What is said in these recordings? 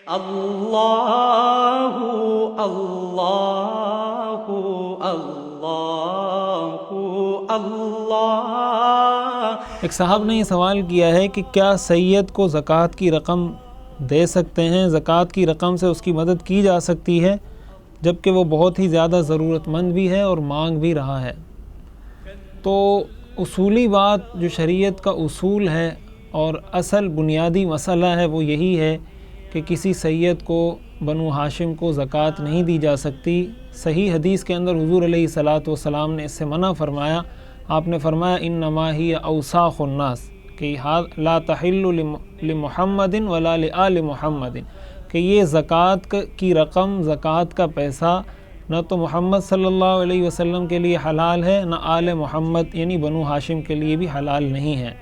اللہ اللہ اللہ اللہ۔ ایک صاحب نے یہ سوال کیا ہے کہ کیا سید کو زکوٰۃ کی رقم دے سکتے ہیں؟ زکوٰۃ کی رقم سے اس کی مدد کی جا سکتی ہے جبکہ وہ بہت ہی زیادہ ضرورت مند بھی ہے اور مانگ بھی رہا ہے۔ تو اصولی بات جو شریعت کا اصول ہے اور اصل بنیادی مسئلہ ہے وہ یہی ہے کہ کسی سید کو بنو ہاشم کو زکوٰۃ نہیں دی جا سکتی۔ صحیح حدیث کے اندر حضور علیہ الصلاۃ والسلام نے اس سے منع فرمایا۔ آپ نے فرمایا انما ہی اوساخ الناس کہ لا تحل لمحمد ولا لآل محمد، کہ یہ زکوٰۃ کی رقم، زکوٰۃ کا پیسہ نہ تو محمد صلی اللہ علیہ وسلم کے لیے حلال ہے، نہ آل محمد یعنی بنو ہاشم کے لیے بھی حلال نہیں ہے۔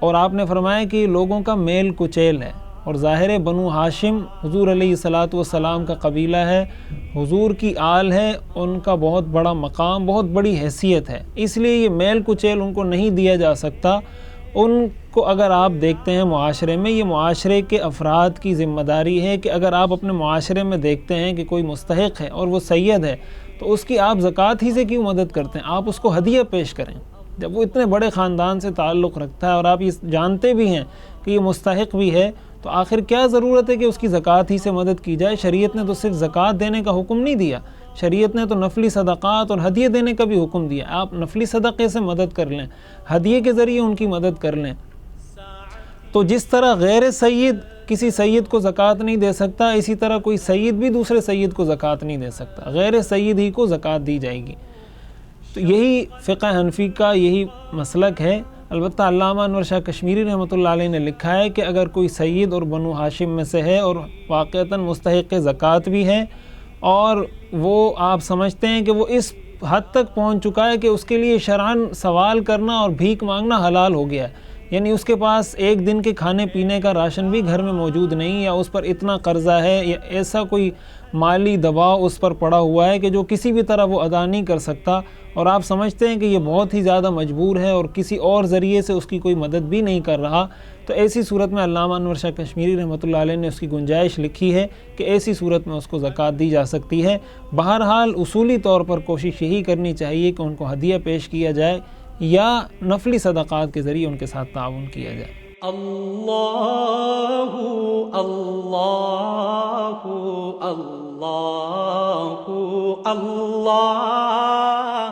اور آپ نے فرمایا کہ یہ لوگوں کا میل کچیل ہے، اور ظاہر بنو ہاشم حضور علیہ الصلاۃ والسلام کا قبیلہ ہے، حضور کی آل ہے، ان کا بہت بڑا مقام، بہت بڑی حیثیت ہے، اس لیے یہ میل کچیل ان کو نہیں دیا جا سکتا۔ ان کو اگر آپ دیکھتے ہیں معاشرے میں، یہ معاشرے کے افراد کی ذمہ داری ہے کہ اگر آپ اپنے معاشرے میں دیکھتے ہیں کہ کوئی مستحق ہے اور وہ سید ہے تو اس کی آپ زکوٰۃ ہی سے کیوں مدد کرتے ہیں؟ آپ اس کو ہدیہ پیش کریں۔ جب وہ اتنے بڑے خاندان سے تعلق رکھتا ہے اور آپ یہ جانتے بھی ہیں کہ یہ مستحق بھی ہے تو آخر کیا ضرورت ہے کہ اس کی زکوٰۃ ہی سے مدد کی جائے؟ شریعت نے تو صرف زکوٰۃ دینے کا حکم نہیں دیا، شریعت نے تو نفلی صدقات اور ہدیے دینے کا بھی حکم دیا۔ آپ نفلی صدقے سے مدد کر لیں، ہدیے کے ذریعے ان کی مدد کر لیں۔ تو جس طرح غیر سید کسی سید کو زکوٰۃ نہیں دے سکتا، اسی طرح کوئی سید بھی دوسرے سید کو زکوٰۃ نہیں دے سکتا، غیر سید ہی کو زکوٰۃ دی جائے گی۔ تو یہی فقہ حنفی کا یہی مسلک ہے۔ البتہ علامہ انور شاہ کشمیری رحمۃ اللہ علیہ نے لکھا ہے کہ اگر کوئی سید اور بنو ہاشم میں سے ہے اور واقعتاً مستحق زکوٰۃ بھی ہے اور وہ آپ سمجھتے ہیں کہ وہ اس حد تک پہنچ چکا ہے کہ اس کے لیے شرعاً سوال کرنا اور بھیک مانگنا حلال ہو گیا ہے، یعنی اس کے پاس ایک دن کے کھانے پینے کا راشن بھی گھر میں موجود نہیں، یا اس پر اتنا قرضہ ہے یا ایسا کوئی مالی دباؤ اس پر پڑا ہوا ہے کہ جو کسی بھی طرح وہ ادا نہیں کر سکتا، اور آپ سمجھتے ہیں کہ یہ بہت ہی زیادہ مجبور ہے اور کسی اور ذریعے سے اس کی کوئی مدد بھی نہیں کر رہا، تو ایسی صورت میں علامہ انور شاہ کشمیری رحمۃ اللہ علیہ نے اس کی گنجائش لکھی ہے کہ ایسی صورت میں اس کو زکوٰۃ دی جا سکتی ہے۔ بہرحال اصولی طور پر کوشش یہی کرنی چاہیے کہ ان کو ہدیہ پیش کیا جائے یا نفلی صدقات کے ذریعے ان کے ساتھ تعاون کیا جائے۔ اللہ اللہ اللہ اللہ